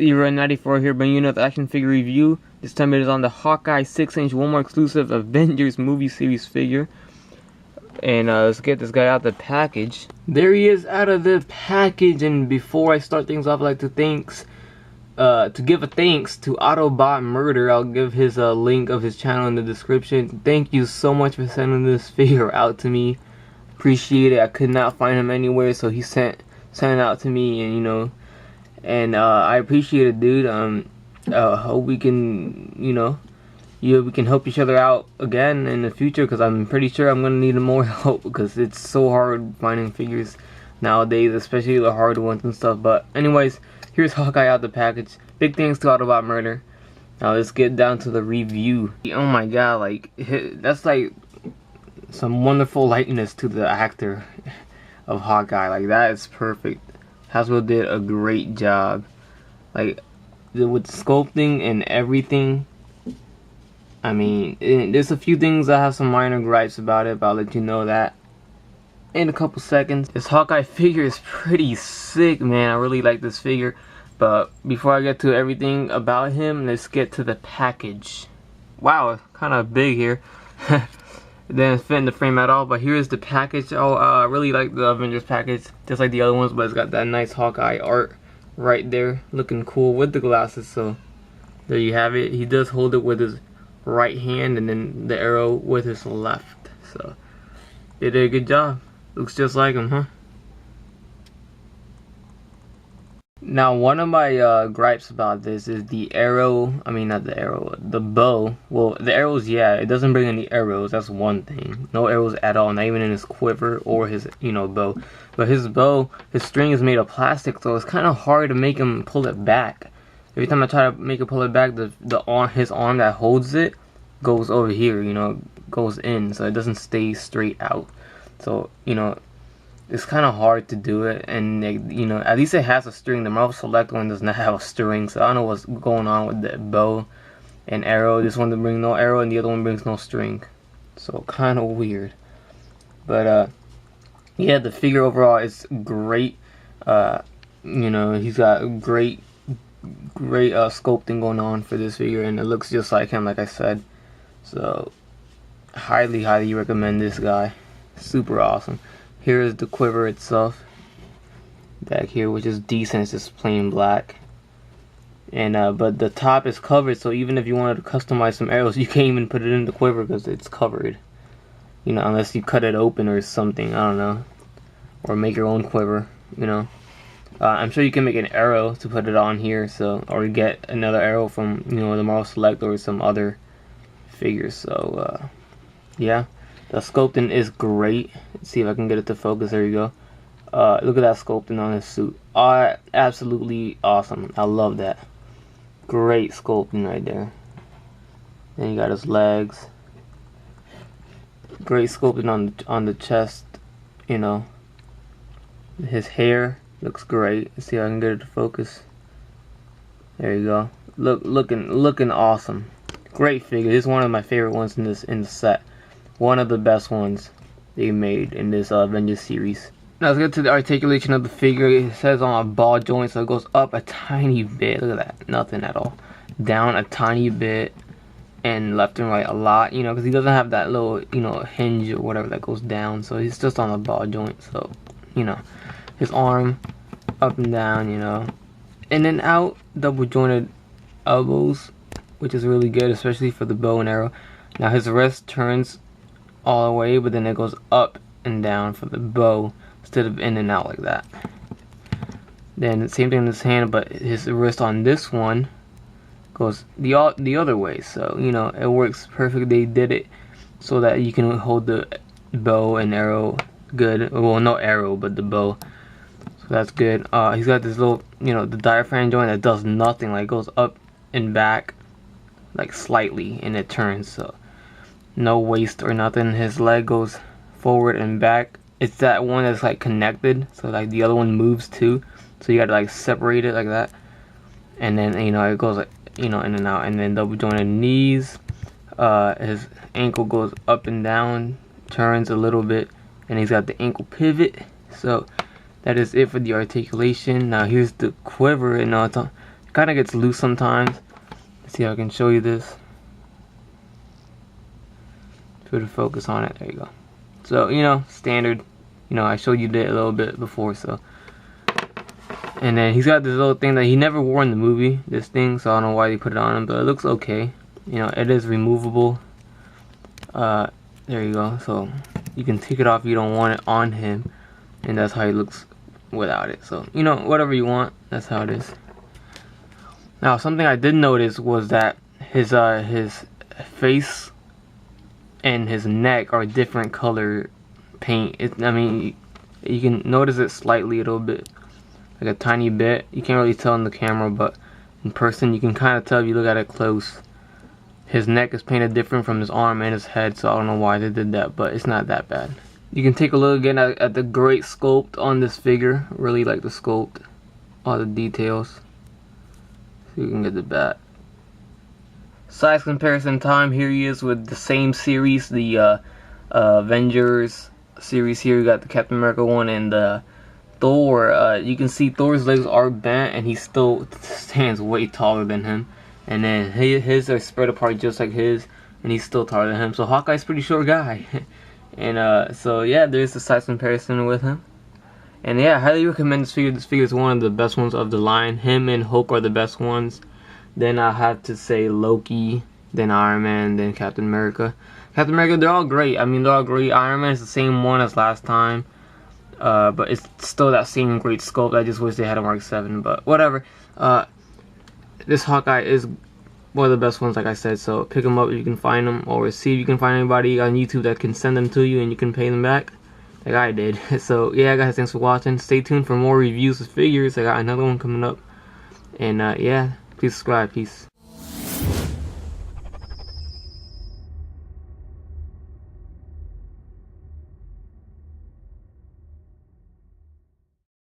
Era94 here, bringing you another action figure review. This time it is on the Hawkeye 6-inch Walmart exclusive Avengers movie series figure. And let's get this guy out of the package. There he is out of the package. And before I start things off, I'd like to give a thanks to Autobot Murder. I'll give his link of his channel in the description. Thank you so much for sending this figure out to me. Appreciate it. I could not find him anywhere, so he sent it out to me, and and I appreciate it, dude. Hope we can, we can help each other out again in the future, because I'm pretty sure I'm gonna need more help, because it's so hard finding figures nowadays, especially the hard ones and stuff. But anyways, here's Hawkeye out the package. Big thanks to Autobot Murder. Now let's get down to the review. Oh my god, like that's like some wonderful likeness to the actor of Hawkeye. Like, that is perfect. Hasbro did a great job, like with sculpting and everything. I mean, there's a few things I have some minor gripes about it, but I'll let you know that in a couple seconds. This Hawkeye figure is pretty sick, man. I really like this figure. But before I get to everything about him, let's get to the package. Wow, kind of big here. It didn't fit in the frame at all, but here's the package. I really like the Avengers package, just like the other ones, but it's got that nice Hawkeye art right there, looking cool with the glasses. So there you have it. He does hold it with his right hand, and then the arrow with his left. So they did a good job. Looks just like him, huh? Now, one of my gripes about this is the arrow. I mean, not the arrow, the bow. Well, the arrows, yeah, it doesn't bring any arrows. That's one thing. No arrows at all, not even in his quiver or his, bow. But his bow, his string is made of plastic, so it's kind of hard to make him pull it back. Every time I try to make it pull it back, his arm that holds it goes over here, goes in, so it doesn't stay straight out. So, it's kind of hard to do it, and at least it has a string. The Marvel Select one does not have a string, so I don't know what's going on with the bow and arrow. This one brings no arrow, and the other one brings no string, so kind of weird. But yeah, the figure overall is great. He's got great sculpting going on for this figure, and it looks just like him, like I said. So highly recommend this guy. Super awesome. Here is the quiver itself back here, which is decent. It's just plain black, and but the top is covered, so even if you wanted to customize some arrows, you can't even put it in the quiver because it's covered, unless you cut it open or something, I don't know, or make your own quiver. I'm sure you can make an arrow to put it on here, so, or get another arrow from the Marvel Select or some other figures. So yeah, the sculpting is great. Let's see if I can get it to focus. There you go. Look at that sculpting on his suit. Absolutely awesome. I love that. Great sculpting right there. Then you got his legs. Great sculpting on the chest. His hair looks great. Let's see if I can get it to focus. There you go. Looking awesome. Great figure. This is one of my favorite ones in the set. One of the best ones they made in this Avengers series. Now let's get to the articulation of the figure. It says on a ball joint, so it goes up a tiny bit. Look at that, nothing at all. Down a tiny bit, and left and right a lot. Because he doesn't have that little, hinge or whatever that goes down. So he's just on a ball joint. So, his arm up and down, in and out, double jointed elbows, which is really good, especially for the bow and arrow. Now his wrist turns all the way, but then it goes up and down for the bow instead of in and out like that. Then the same thing in his hand, but his wrist on this one goes the other way. So it works perfect. They did it so that you can hold the bow and arrow good. Well, no arrow, but the bow. So that's good. He's got this little, the diaphragm joint that does nothing. Like, goes up and back, like slightly, and it turns. So no waist or nothing. His leg goes forward and back. It's that one that's like connected, so like the other one moves too, so you gotta like separate it like that, and then it goes like in and out. And then double jointed knees. His ankle goes up and down, turns a little bit, and he's got the ankle pivot. So that is it for the articulation. Now here's the quiver, and kind of gets loose sometimes. Let's see if I can show you this. Put a focus on it. There you go. So, you know, standard. You know, I showed you that a little bit before, so. And then he's got this little thing that he never wore in the movie, this thing, so I don't know why they put it on him, but it looks okay. You know, it is removable. There you go. So, you can take it off if you don't want it on him. And that's how he looks without it. So, you know, whatever you want, that's how it is. Now, something I did notice was that his face and his neck are different color paint. I mean, you can notice it slightly, a little bit, like a tiny bit. You can't really tell in the camera, but in person you can kind of tell if you look at it close. His neck is painted different from his arm and his head, so I don't know why they did that, but it's not that bad. You can take a look again at the great sculpt on this figure. Really like the sculpt, all the details. So you can get the back. Size comparison time. Here he is with the same series, the Avengers series. Here you got the Captain America one and the Thor. You can see Thor's legs are bent and he still stands way taller than him. And then his are spread apart just like his, and he's still taller than him. So Hawkeye's a pretty short guy. And so yeah, there's the size comparison with him. And yeah, I highly recommend this figure. This figure is one of the best ones of the line. Him and Hulk are the best ones. Then I have to say Loki, then Iron Man, then Captain America. Captain America, they're all great. I mean, they're all great. Iron Man is the same one as last time. But it's still that same great sculpt. I just wish they had a Mark 7, but whatever. This Hawkeye is one of the best ones, like I said, so pick them up if you can find them, or see if you can find anybody on YouTube that can send them to you and you can pay them back, like I did. So yeah, guys, thanks for watching. Stay tuned for more reviews of figures. I got another one coming up, and yeah, please subscribe. Peace.